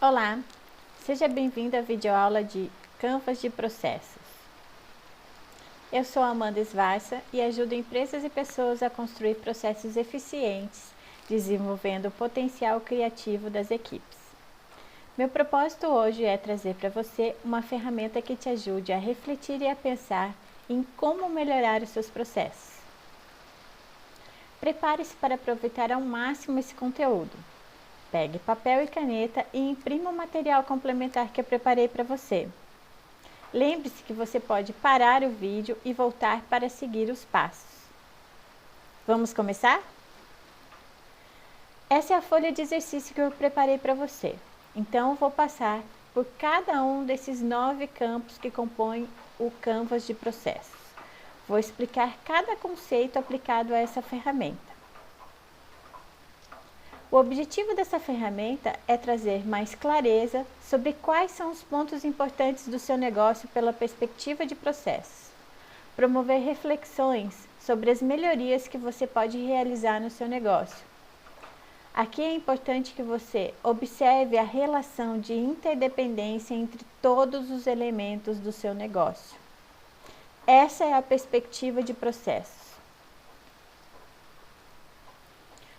Olá, seja bem-vindo à videoaula de Canvas de Processos. Eu sou Amanda Svarça e ajudo empresas e pessoas a construir processos eficientes, desenvolvendo o potencial criativo das equipes. Meu propósito hoje é trazer para você uma ferramenta que te ajude a refletir e a pensar em como melhorar os seus processos. Prepare-se para aproveitar ao máximo esse conteúdo. Pegue papel e caneta e imprima o material complementar que eu preparei para você. Lembre-se que você pode parar o vídeo e voltar para seguir os passos. Vamos começar? Essa é a folha de exercício que eu preparei para você. Então, eu vou passar por cada um desses 9 campos que compõem o Canvas de Processos. Vou explicar cada conceito aplicado a essa ferramenta. O objetivo dessa ferramenta é trazer mais clareza sobre quais são os pontos importantes do seu negócio pela perspectiva de processos, promover reflexões sobre as melhorias que você pode realizar no seu negócio. Aqui é importante que você observe a relação de interdependência entre todos os elementos do seu negócio. Essa é a perspectiva de processos.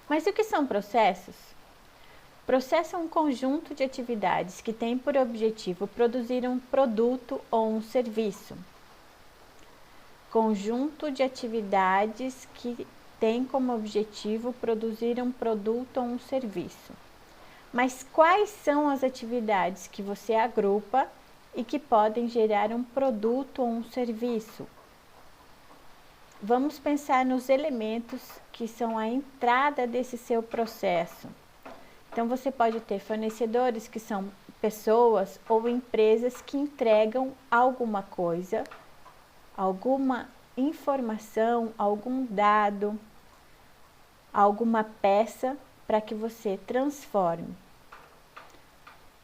Mas o que são processos? Processo é um conjunto de atividades que tem por objetivo produzir um produto ou um serviço. Conjunto de atividades que tem como objetivo produzir um produto ou um serviço. Mas quais são as atividades que você agrupa e que podem gerar um produto ou um serviço? Vamos pensar nos elementos que são a entrada desse seu processo. Então, você pode ter fornecedores que são pessoas ou empresas que entregam alguma coisa, alguma informação, algum dado, alguma peça para que você transforme.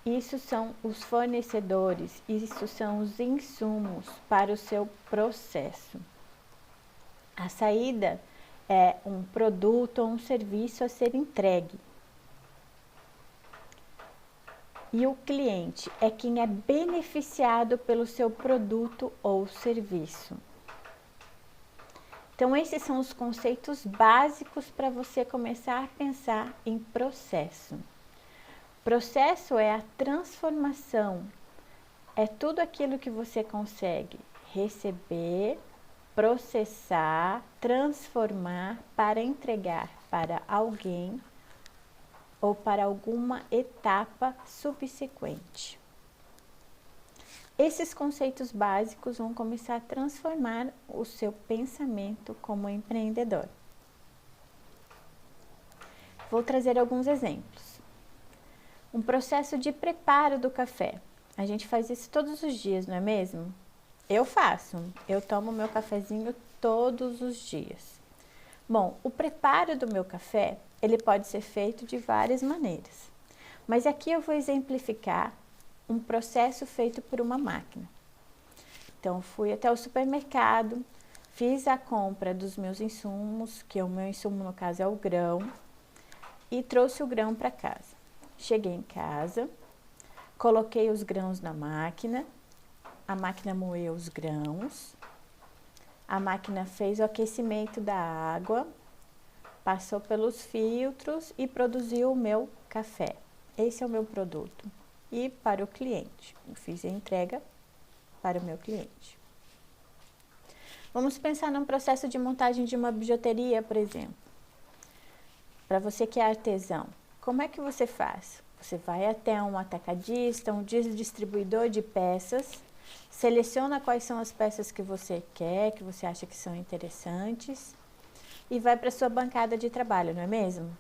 Isso são os fornecedores, isso são os insumos para o seu processo. A saída é um produto ou um serviço a ser entregue. E o cliente é quem é beneficiado pelo seu produto ou serviço. Então, esses são os conceitos básicos para você começar a pensar em processo. Processo é a transformação, é tudo aquilo que você consegue receber, processar, transformar para entregar para alguém ou para alguma etapa subsequente. Esses conceitos básicos vão começar a transformar o seu pensamento como empreendedor. Vou trazer alguns exemplos. Um processo de preparo do café. A gente faz isso todos os dias, não é mesmo? Eu faço. Eu tomo meu cafezinho todos os dias. Bom, o preparo do meu café, ele pode ser feito de várias maneiras. Mas aqui eu vou exemplificar um processo feito por uma máquina. Então, fui até o supermercado, fiz a compra dos meus insumos, que o meu insumo no caso é o grão, e trouxe o grão para casa. Cheguei em casa, coloquei os grãos na máquina, a máquina moeu os grãos, a máquina fez o aquecimento da água, passou pelos filtros e produziu o meu café. Esse é o meu produto. E para o cliente, eu fiz a entrega para o meu cliente. Vamos pensar num processo de montagem de uma bijuteria, por exemplo. Para você que é artesão, como é que você faz? Você vai até um atacadista, um distribuidor de peças, seleciona quais são as peças que você quer, que você acha que são interessantes e vai para a sua bancada de trabalho, não é mesmo?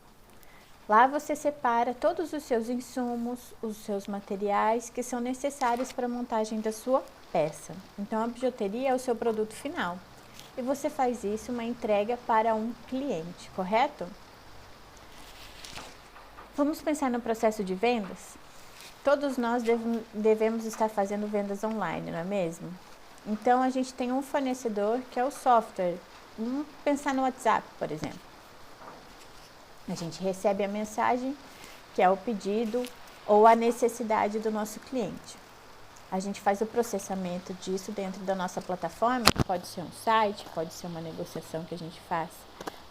Lá você separa todos os seus insumos, os seus materiais que são necessários para a montagem da sua peça. Então, a bijuteria é o seu produto final. E você faz isso, uma entrega para um cliente, correto? Vamos pensar no processo de vendas? Todos nós devemos estar fazendo vendas online, não é mesmo? Então, a gente tem um fornecedor que é o software. Vamos pensar no WhatsApp, por exemplo. A gente recebe a mensagem, que é o pedido ou a necessidade do nosso cliente. A gente faz o processamento disso dentro da nossa plataforma, pode ser um site, pode ser uma negociação que a gente faz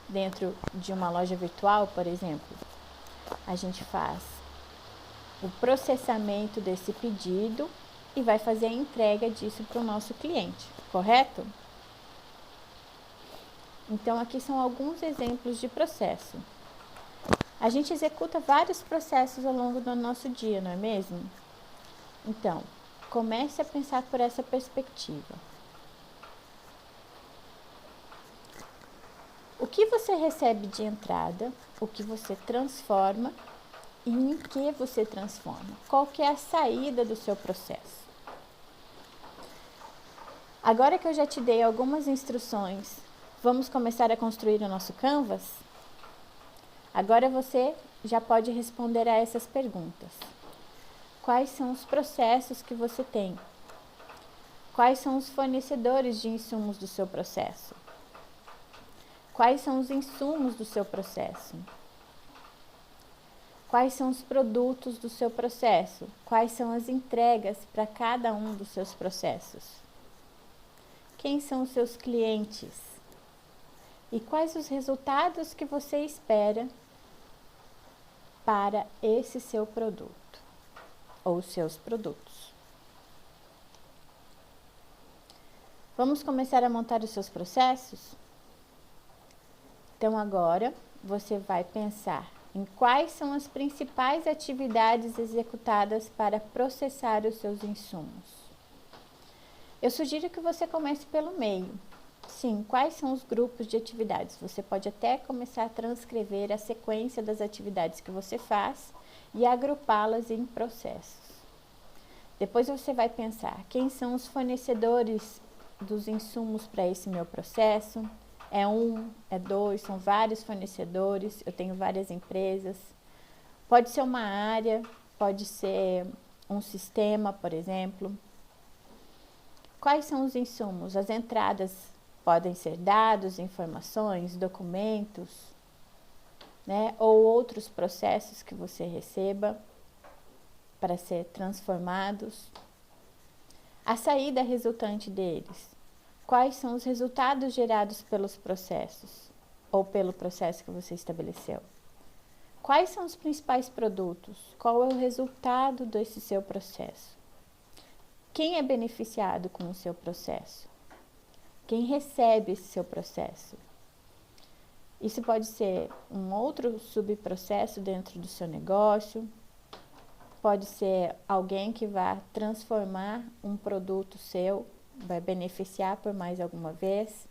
dentro de uma loja virtual, por exemplo. A gente faz o processamento desse pedido e vai fazer a entrega disso para o nosso cliente, correto? Então, aqui são alguns exemplos de processo. A gente executa vários processos ao longo do nosso dia, não é mesmo? Então, comece a pensar por essa perspectiva. O que você recebe de entrada, o que você transforma e em que você transforma? Qual que é a saída do seu processo? Agora que eu já te dei algumas instruções, vamos começar a construir o nosso Canvas? Agora você já pode responder a essas perguntas. Quais são os processos que você tem? Quais são os fornecedores de insumos do seu processo? Quais são os insumos do seu processo? Quais são os produtos do seu processo? Quais são as entregas para cada um dos seus processos? Quem são os seus clientes? E quais os resultados que você espera para esse seu produto ou seus produtos? Vamos começar a montar os seus processos? Então agora você vai pensar em quais são as principais atividades executadas para processar os seus insumos. Eu sugiro que você comece pelo meio. Sim, quais são os grupos de atividades? Você pode até começar a transcrever a sequência das atividades que você faz e agrupá-las em processos. Depois você vai pensar quem são os fornecedores dos insumos para esse meu processo. É um, é dois, são vários fornecedores, eu tenho várias empresas. Pode ser uma área, pode ser um sistema, por exemplo. Quais são os insumos? As entradas podem ser dados, informações, documentos, né? Ou outros processos que você receba para ser transformados. A saída resultante deles. Quais são os resultados gerados pelos processos ou pelo processo que você estabeleceu? Quais são os principais produtos? Qual é o resultado desse seu processo? Quem é beneficiado com o seu processo? Quem recebe esse seu processo? Isso pode ser um outro subprocesso dentro do seu negócio, pode ser alguém que vai transformar um produto seu, vai beneficiar por mais alguma vez.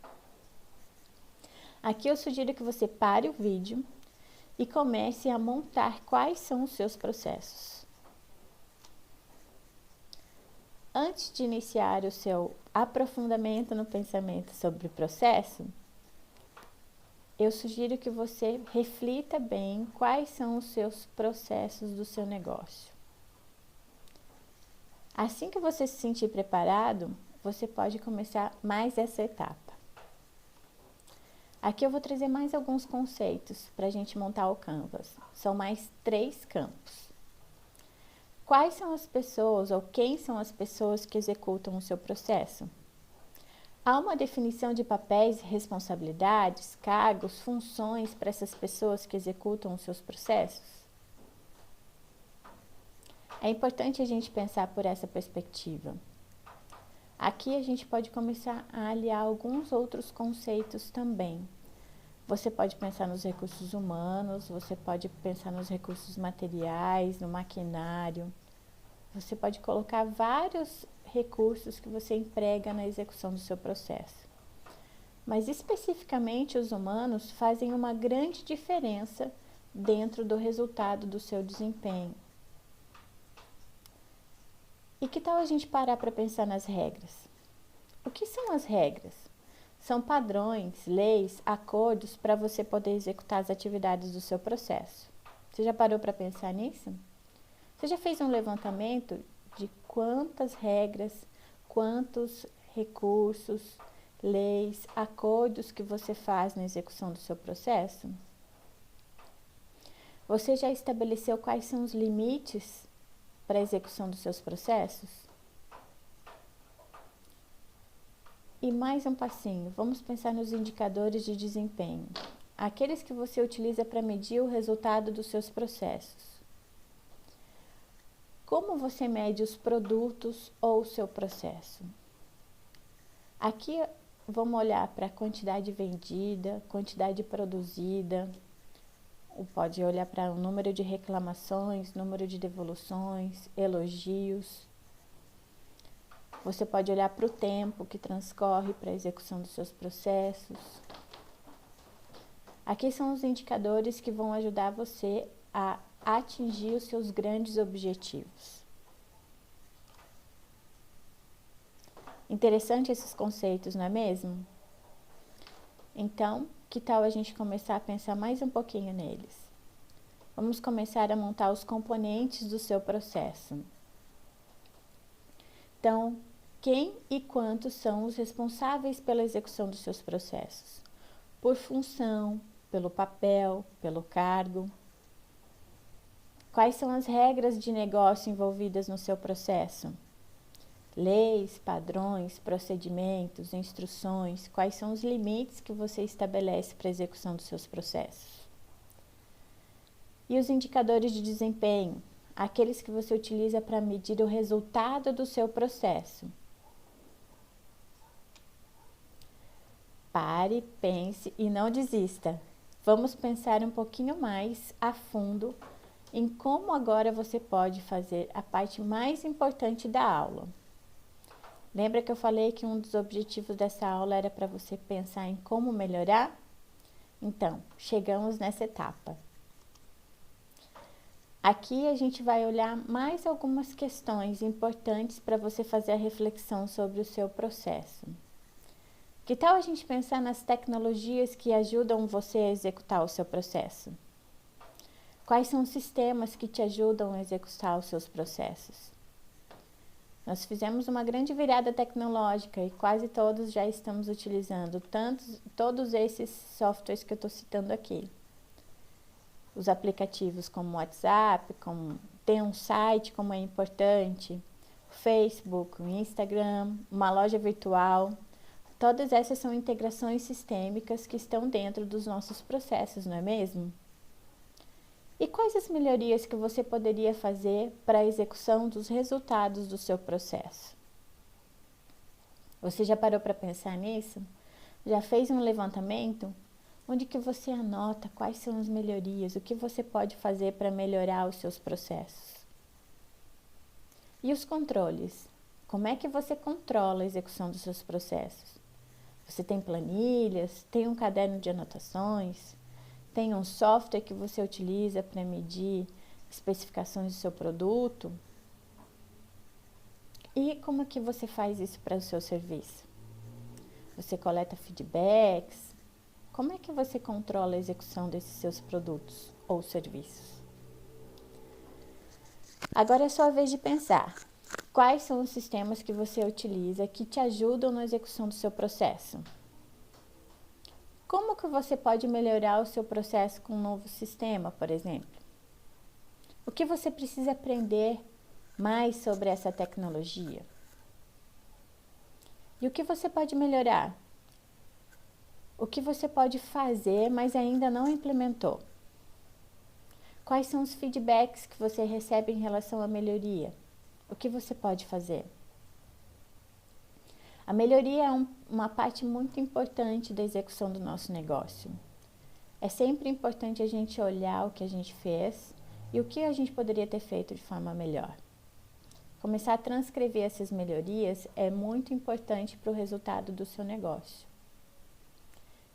Aqui eu sugiro que você pare o vídeo e comece a montar quais são os seus processos. Antes de iniciar o seu aprofundamento no pensamento sobre o processo, eu sugiro que você reflita bem quais são os seus processos do seu negócio. Assim que você se sentir preparado, você pode começar mais essa etapa. Aqui eu vou trazer mais alguns conceitos para a gente montar o Canvas. São mais 3 campos. Quais são as pessoas ou quem são as pessoas que executam o seu processo? Há uma definição de papéis, responsabilidades, cargos, funções para essas pessoas que executam os seus processos? É importante a gente pensar por essa perspectiva. Aqui a gente pode começar a aliar alguns outros conceitos também. Você pode pensar nos recursos humanos, você pode pensar nos recursos materiais, no maquinário. Você pode colocar vários recursos que você emprega na execução do seu processo. Mas especificamente os humanos fazem uma grande diferença dentro do resultado do seu desempenho. E que tal a gente parar para pensar nas regras? O que são as regras? São padrões, leis, acordos para você poder executar as atividades do seu processo. Você já parou para pensar nisso? Você já fez um levantamento de quantas regras, quantos recursos, leis, acordos que você faz na execução do seu processo? Você já estabeleceu quais são os limites para a execução dos seus processos? E mais um passinho, vamos pensar nos indicadores de desempenho, aqueles que você utiliza para medir o resultado dos seus processos. Como você mede os produtos ou o seu processo? Aqui vamos olhar para a quantidade vendida, quantidade produzida, ou pode olhar para o número de reclamações, número de devoluções, elogios. Você pode olhar para o tempo que transcorre para a execução dos seus processos. Aqui são os indicadores que vão ajudar você a atingir os seus grandes objetivos. Interessante esses conceitos, não é mesmo? Então, que tal a gente começar a pensar mais um pouquinho neles? Vamos começar a montar os componentes do seu processo. Então, quem e quantos são os responsáveis pela execução dos seus processos? Por função, pelo papel, pelo cargo. Quais são as regras de negócio envolvidas no seu processo? Leis, padrões, procedimentos, instruções, quais são os limites que você estabelece para a execução dos seus processos? E os indicadores de desempenho, aqueles que você utiliza para medir o resultado do seu processo. Pare, pense e não desista. Vamos pensar um pouquinho mais a fundo em como agora você pode fazer a parte mais importante da aula. Lembra que eu falei que um dos objetivos dessa aula era para você pensar em como melhorar? Então, chegamos nessa etapa. Aqui a gente vai olhar mais algumas questões importantes para você fazer a reflexão sobre o seu processo. Que tal a gente pensar nas tecnologias que ajudam você a executar o seu processo? Quais são os sistemas que te ajudam a executar os seus processos? Nós fizemos uma grande virada tecnológica e quase todos já estamos utilizando todos esses softwares que eu estou citando aqui. Os aplicativos como o WhatsApp, ter um site como é importante, o Facebook, o Instagram, uma loja virtual. Todas essas são integrações sistêmicas que estão dentro dos nossos processos, não é mesmo? E quais as melhorias que você poderia fazer para a execução dos resultados do seu processo? Você já parou para pensar nisso? Já fez um levantamento? Onde que você anota quais são as melhorias, o que você pode fazer para melhorar os seus processos? E os controles? Como é que você controla a execução dos seus processos? Você tem planilhas? Tem um caderno de anotações? Tem um software que você utiliza para medir especificações do seu produto? E como é que você faz isso para o seu serviço? Você coleta feedbacks? Como é que você controla a execução desses seus produtos ou serviços? Agora é sua vez de pensar. Quais são os sistemas que você utiliza que te ajudam na execução do seu processo? Como que você pode melhorar o seu processo com um novo sistema, por exemplo? O que você precisa aprender mais sobre essa tecnologia? E o que você pode melhorar? O que você pode fazer, mas ainda não implementou? Quais são os feedbacks que você recebe em relação à melhoria? O que você pode fazer? A melhoria é uma parte muito importante da execução do nosso negócio. É sempre importante a gente olhar o que a gente fez e o que a gente poderia ter feito de forma melhor. Começar a transcrever essas melhorias é muito importante para o resultado do seu negócio.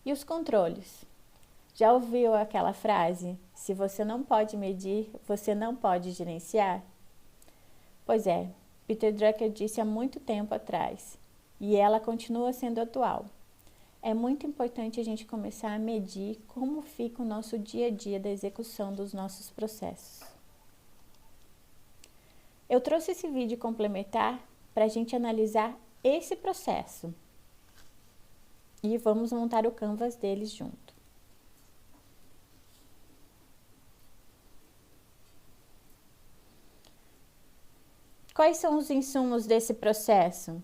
E os controles? Já ouviu aquela frase? Se você não pode medir, você não pode gerenciar? Pois é, Peter Drucker disse há muito tempo atrás. E ela continua sendo atual. É muito importante a gente começar a medir como fica o nosso dia a dia da execução dos nossos processos. Eu trouxe esse vídeo complementar para a gente analisar esse processo. E vamos montar o canvas deles junto. Quais são os insumos desse processo?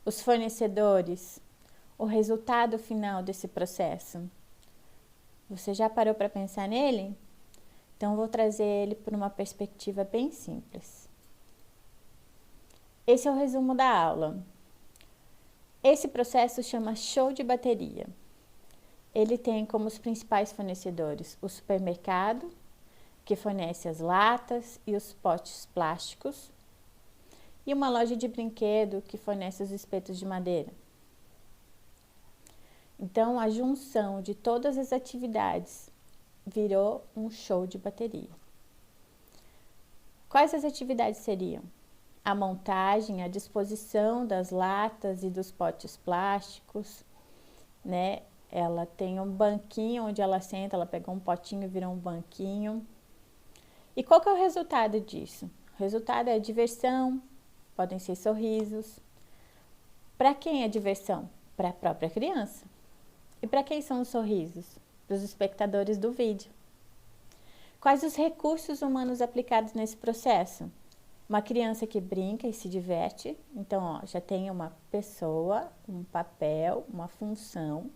Os fornecedores? O resultado final desse processo? Você já parou para pensar nele? Então, vou trazer ele por uma perspectiva bem simples. Esse é o resumo da aula. Esse processo chama show de bateria. Ele tem como os principais fornecedores o supermercado, que fornece as latas e os potes plásticos, e uma loja de brinquedo que fornece os espetos de madeira. Então, a junção de todas as atividades virou um show de bateria. Quais as atividades seriam? A montagem, a disposição das latas e dos potes plásticos, né? Ela tem um banquinho onde ela senta, ela pegou um potinho e virou um banquinho. E qual que é o resultado disso? O resultado é diversão, podem ser sorrisos. Para quem é diversão? Para a própria criança. E para quem são os sorrisos? Para os espectadores do vídeo. Quais os recursos humanos aplicados nesse processo? Uma criança que brinca e se diverte. Então, ó, já tem uma pessoa, um papel, uma função.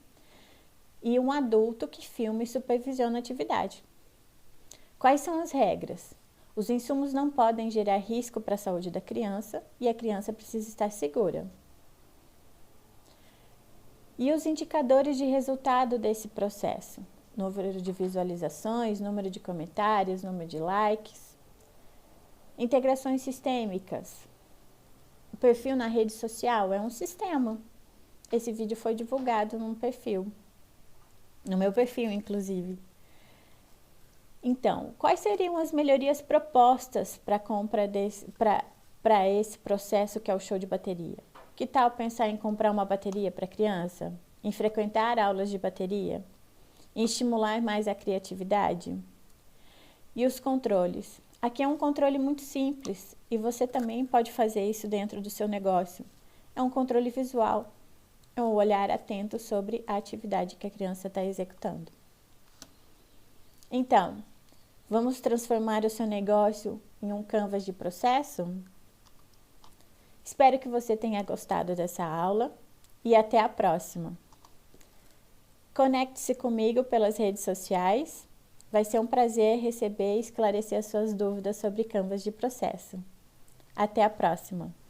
E um adulto que filma e supervisiona a atividade. Quais são as regras? Os insumos não podem gerar risco para a saúde da criança e a criança precisa estar segura. E os indicadores de resultado desse processo? Número de visualizações, número de comentários, número de likes. Integrações sistêmicas. O perfil na rede social é um sistema. Esse vídeo foi divulgado num perfil. No meu perfil, inclusive. Então, quais seriam as melhorias propostas para a compra para esse processo que é o show de bateria? Que tal pensar em comprar uma bateria para a criança? Em frequentar aulas de bateria? Em estimular mais a criatividade? E os controles? Aqui é um controle muito simples e você também pode fazer isso dentro do seu negócio. É um controle visual, é um olhar atento sobre a atividade que a criança está executando. Então, vamos transformar o seu negócio em um canvas de processo? Espero que você tenha gostado dessa aula e até a próxima. Conecte-se comigo pelas redes sociais. Vai ser um prazer receber e esclarecer as suas dúvidas sobre canvas de processo. Até a próxima!